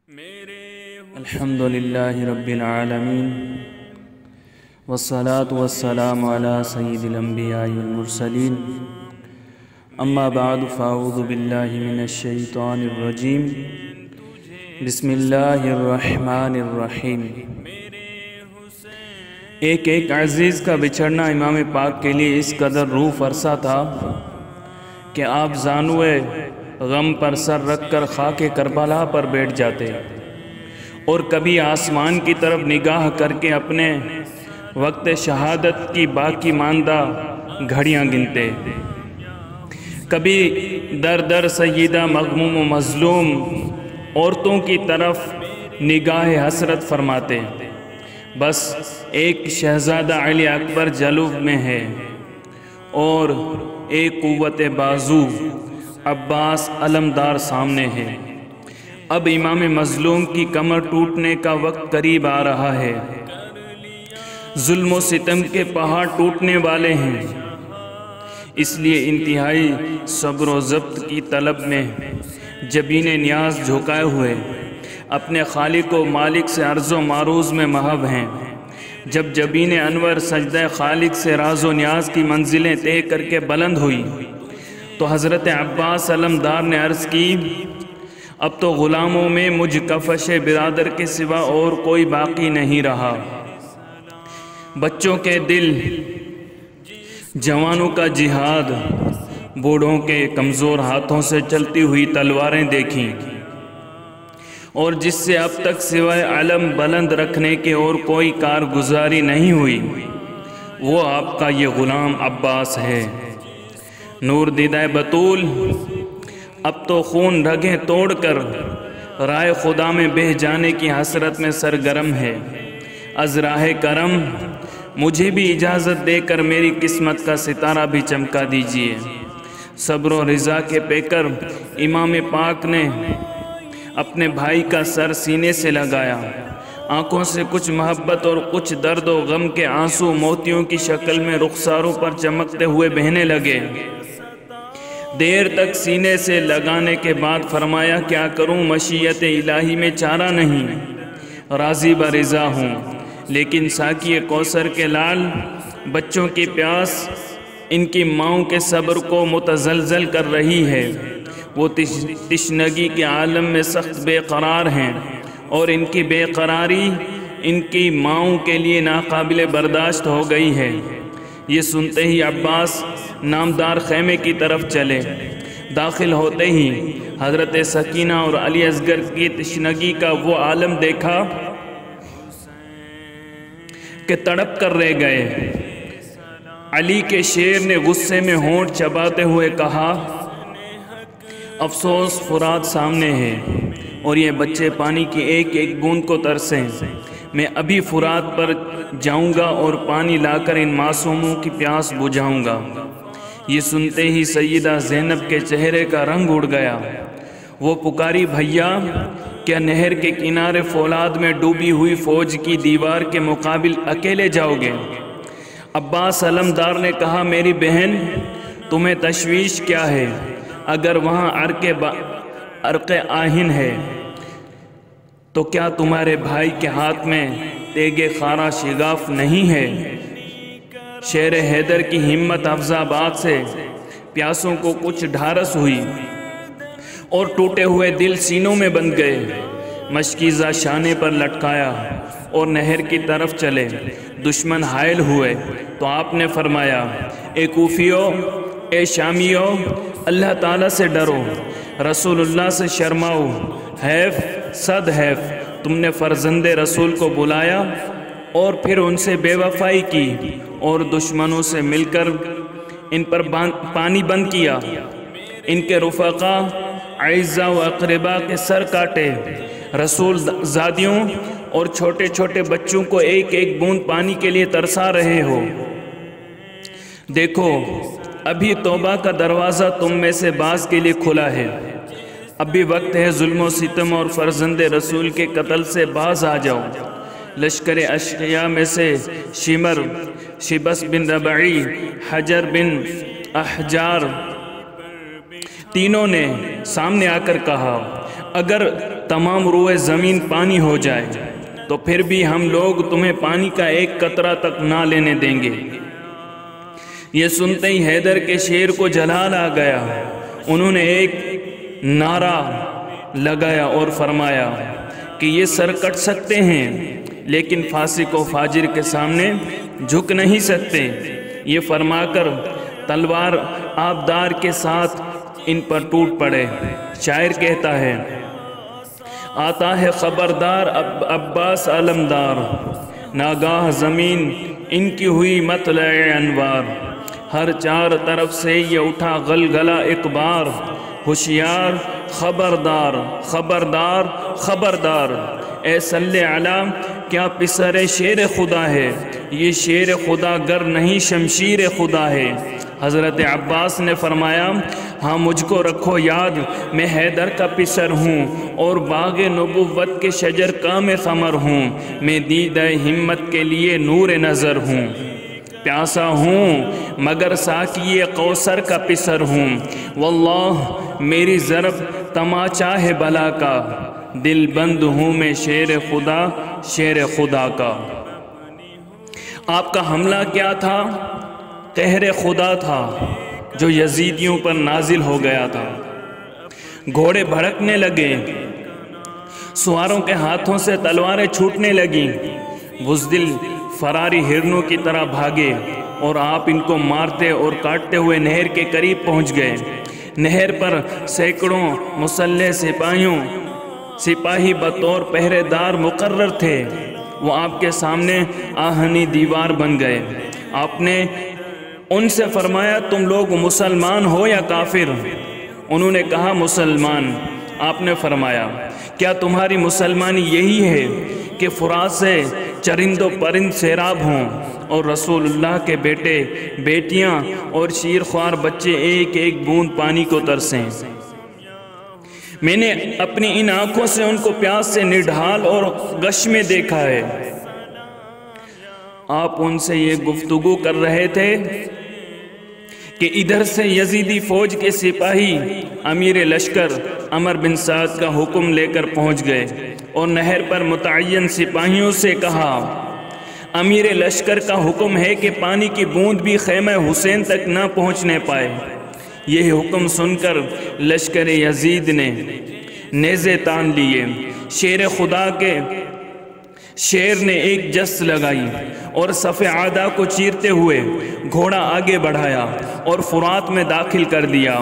الحمدللہ رب العالمین والصلاة والسلام علی سید الانبیاء والمرسلین اما بعد فاعوذ باللہ من الشیطان الرجیم بسم اللہ الرحمن الرحیم۔ ایک عزیز کا بچھڑنا امام پاک کے لیے اس قدر روح فرسا تھا کہ آپ زانوے غم پر سر رکھ کر خاک کربلا پر بیٹھ جاتے اور کبھی آسمان کی طرف نگاہ کر کے اپنے وقت شہادت کی باقی ماندہ گھڑیاں گنتے، کبھی در در سیدہ مغموم و مظلوم عورتوں کی طرف نگاہ حسرت فرماتے۔ بس ایک شہزادہ علی اکبر جلوہ میں ہے اور ایک قوت بازو عباس علمدار سامنے ہے۔ اب امام مظلوم کی کمر ٹوٹنے کا وقت قریب آ رہا ہے، ظلم و ستم کے پہاڑ ٹوٹنے والے ہیں، اس لیے انتہائی صبر و ضبط کی طلب میں جبین نیاز جھکائے ہوئے اپنے خالق و مالک سے عرض و معروض میں محو ہیں۔ جب جبین انور سجدہ خالق سے راز و نیاز کی منزلیں طے کر کے بلند ہوئی تو حضرت عباس علمدار نے عرض کی، اب تو غلاموں میں مجھ کفش برادر کے سوا اور کوئی باقی نہیں رہا۔ بچوں کے دل، جوانوں کا جہاد، بوڑھوں کے کمزور ہاتھوں سے چلتی ہوئی تلواریں دیکھیں، اور جس سے اب تک سوائے علم بلند رکھنے کے اور کوئی کارگزاری نہیں ہوئی، وہ آپ کا یہ غلام عباس ہے۔ نور دیدہ بطول اب تو خون رگیں توڑ کر رائے خدا میں بہہ جانے کی حسرت میں سرگرم ہے۔ از راہ کرم مجھے بھی اجازت دے کر میری قسمت کا ستارہ بھی چمکا دیجئے۔ صبر و رضا کے پیکر امام پاک نے اپنے بھائی کا سر سینے سے لگایا، آنکھوں سے کچھ محبت اور کچھ درد و غم کے آنسو موتیوں کی شکل میں رخساروں پر چمکتے ہوئے بہنے لگے۔ دیر تک سینے سے لگانے کے بعد فرمایا، کیا کروں، مشیت الہی میں چارہ نہیں، راضی برضا ہوں، لیکن ساقی کوثر کے لال، بچوں کی پیاس ان کی ماؤں کے صبر کو متزلزل کر رہی ہے۔ وہ تشنگی کے عالم میں سخت بے قرار ہیں اور ان کی بے قراری ان کی ماؤں کے لیے ناقابل برداشت ہو گئی ہے۔ یہ سنتے ہی عباس نامدار خیمے کی طرف چلے۔ داخل ہوتے ہی حضرت سکینہ اور علی اصغر کی تشنگی کا وہ عالم دیکھا کہ تڑپ کر رہ گئے۔ علی کے شیر نے غصے میں ہونٹ چباتے ہوئے کہا، افسوس فرات سامنے ہے اور یہ بچے پانی کی ایک ایک بوند کو ترسیں۔ میں ابھی فرات پر جاؤں گا اور پانی لا کر ان معصوموں کی پیاس بجھاؤں گا۔ یہ سنتے ہی سیدہ زینب کے چہرے کا رنگ اڑ گیا۔ وہ پکاری، بھیا کیا نہر کے کنارے فولاد میں ڈوبی ہوئی فوج کی دیوار کے مقابل اکیلے جاؤ گے؟ عباس علمدار نے کہا، میری بہن تمہیں تشویش کیا ہے؟ اگر وہاں عرق آہن ہے تو کیا تمہارے بھائی کے ہاتھ میں تیغ خارا شگاف نہیں ہے؟ شیر حیدر کی ہمت افزا بات سے پیاسوں کو کچھ ڈھارس ہوئی اور ٹوٹے ہوئے دل سینوں میں بند گئے۔ مشکیزہ شانے پر لٹکایا اور نہر کی طرف چلے۔ دشمن حائل ہوئے تو آپ نے فرمایا، اے کوفیو، اے شامیو، اللہ تعالیٰ سے ڈرو، رسول اللہ سے شرماؤ۔ حیف، صد حیف، تم نے فرزند رسول کو بلایا اور پھر ان سے بے وفائی کی اور دشمنوں سے مل کر ان پر پانی بند کیا۔ ان کے رفقا، اعزا و اقربا کے سر کاٹے، رسول زادیوں اور چھوٹے چھوٹے بچوں کو ایک ایک بوند پانی کے لیے ترسا رہے ہو۔ دیکھو، ابھی توبہ کا دروازہ تم میں سے بعض کے لیے کھلا ہے۔ اب بھی وقت ہے، ظلم و ستم اور فرزند رسول کے قتل سے باز آ جاؤ۔ لشکر اشقیاء میں سے شمر، شبس بن ربعی، حجر بن احجار تینوں نے سامنے آ کر کہا، اگر تمام روئے زمین پانی ہو جائے تو پھر بھی ہم لوگ تمہیں پانی کا ایک قطرہ تک نہ لینے دیں گے۔ یہ سنتے ہی حیدر کے شیر کو جلال آ گیا۔ انہوں نے ایک نعرہ لگایا اور فرمایا کہ یہ سر کٹ سکتے ہیں لیکن فاسق و فاجر کے سامنے جھک نہیں سکتے۔ یہ فرما کر تلوار آبدار کے ساتھ ان پر ٹوٹ پڑے۔ شاعر کہتا ہے، آتا ہے خبردار عباس علمدار، ناگاہ زمین ان کی ہوئی مطلع انوار، ہر چار طرف سے یہ اٹھا غلغلہ ایک بار، ہوشیار خبردار خبردار خبردار، اے صلی علی کیا پسر شیر خدا ہے، یہ شیر خدا گر نہیں شمشیر خدا ہے۔ حضرت عباس نے فرمایا، ہاں مجھ کو رکھو یاد، میں حیدر کا پسر ہوں اور باغ نبوت کے شجر کا میں ثمر ہوں، میں دیدہ ہمت کے لیے نور نظر ہوں، پیاسا ہوں مگر ساقی کوثر کا پسر ہوں، واللہ میری ضرب تماچا ہے بلا کا، دل بند ہوں میں شیر خدا کا۔ آپ کا حملہ کیا تھا؟ قہر خدا تھا جو یزیدیوں پر نازل ہو گیا تھا۔ گھوڑے بھڑکنے لگے، سواروں کے ہاتھوں سے تلواریں چھوٹنے لگیں، بزدل فراری ہرنوں کی طرح بھاگے اور آپ ان کو مارتے اور کاٹتے ہوئے نہر کے قریب پہنچ گئے۔ نہر پر سینکڑوں مسلح سپاہی بطور پہرے دار مقرر تھے، وہ آپ کے سامنے آہنی دیوار بن گئے۔ آپ نے ان سے فرمایا، تم لوگ مسلمان ہو یا کافر؟ انہوں نے کہا مسلمان۔ آپ نے فرمایا، کیا تمہاری مسلمانی یہی ہے کہ فرات سے چرند و پرند سیراب ہوں اور رسول اللہ کے بیٹے بیٹیاں اور شیرخوار بچے ایک ایک بوند پانی کو ترسیں؟ میں نے اپنی ان آنکھوں سے ان کو پیاس سے نڈھال اور غش میں دیکھا ہے۔ آپ ان سے یہ گفتگو کر رہے تھے کہ ادھر سے یزیدی فوج کے سپاہی امیر لشکر عمر بن سعد کا حکم لے کر پہنچ گئے اور نہر پر متعین سپاہیوں سے کہا، امیر لشکر کا حکم ہے کہ پانی کی بوند بھی خیمہ حسین تک نہ پہنچنے پائے۔ یہ حکم سن کر لشکر یزید نے نیزے تان لیے۔ شیر خدا کے شیر نے ایک جس لگائی اور صف عادہ کو چیرتے ہوئے گھوڑا آگے بڑھایا اور فرات میں داخل کر دیا۔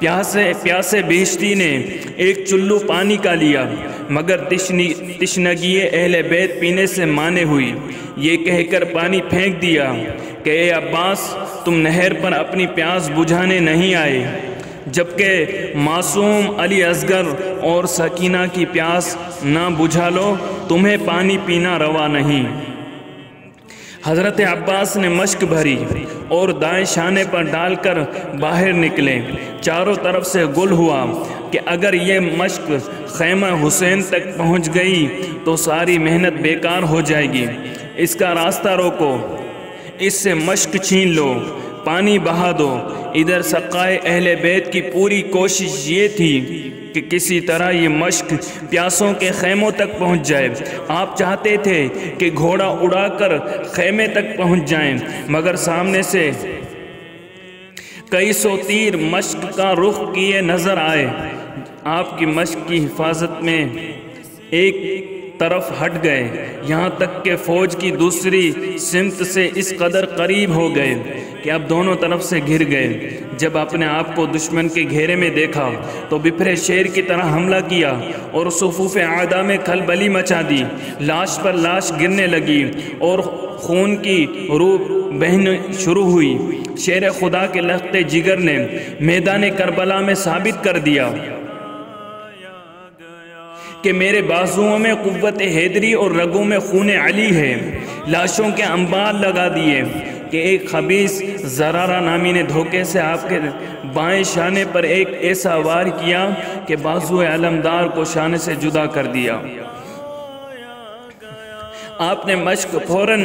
پیاسے بیشتی نے ایک چلو پانی کا لیا مگر تشنگی اہل بیت پینے سے مانے ہوئی۔ یہ کہہ کر پانی پھینک دیا کہ اے عباس، تم نہر پر اپنی پیاس بجھانے نہیں آئے، جبکہ معصوم علی اصغر اور سکینہ کی پیاس نہ بجھا لو، تمہیں پانی پینا روا نہیں۔ حضرت عباس نے مشک بھری اور دائیں شانے پر ڈال کر باہر نکلے۔ چاروں طرف سے گل ہوا کہ اگر یہ مشک خیمہ حسین تک پہنچ گئی تو ساری محنت بیکار ہو جائے گی، اس کا راستہ روکو، اس سے مشک چھین لو، پانی بہا دو۔ ادھر سقائے اہل بیت کی پوری کوشش یہ تھی کہ کسی طرح یہ مشک پیاسوں کے خیموں تک پہنچ جائے۔ آپ چاہتے تھے کہ گھوڑا اڑا کر خیمے تک پہنچ جائیں، مگر سامنے سے کئی سو تیر مشک کا رخ کیے نظر آئے۔ آپ کی مشک کی حفاظت میں ایک طرف ہٹ گئے، یہاں تک کہ فوج کی دوسری سمت سے اس قدر قریب ہو گئے کہ اب دونوں طرف سے گھر گئے۔ جب اپنے آپ کو دشمن کے گھیرے میں دیکھا تو بپھرے شیر کی طرح حملہ کیا اور صفوف اعداء میں کھلبلی مچا دی۔ لاش پر لاش گرنے لگی اور خون کی روح بہنا شروع ہوئی۔ شیر خدا کے لخت جگر نے میدان کربلا میں ثابت کر دیا کہ میرے بازوؤں میں قوت حیدری اور رگوں میں خون علی ہے۔ لاشوں کے انبار لگا دیے کہ ایک خبیث زرارہ نامی نے دھوکے سے آپ کے بائیں شانے پر ایک ایسا وار کیا کہ بازو علمدار کو شانے سے جدا کر دیا۔ آپ نے مشک فوراً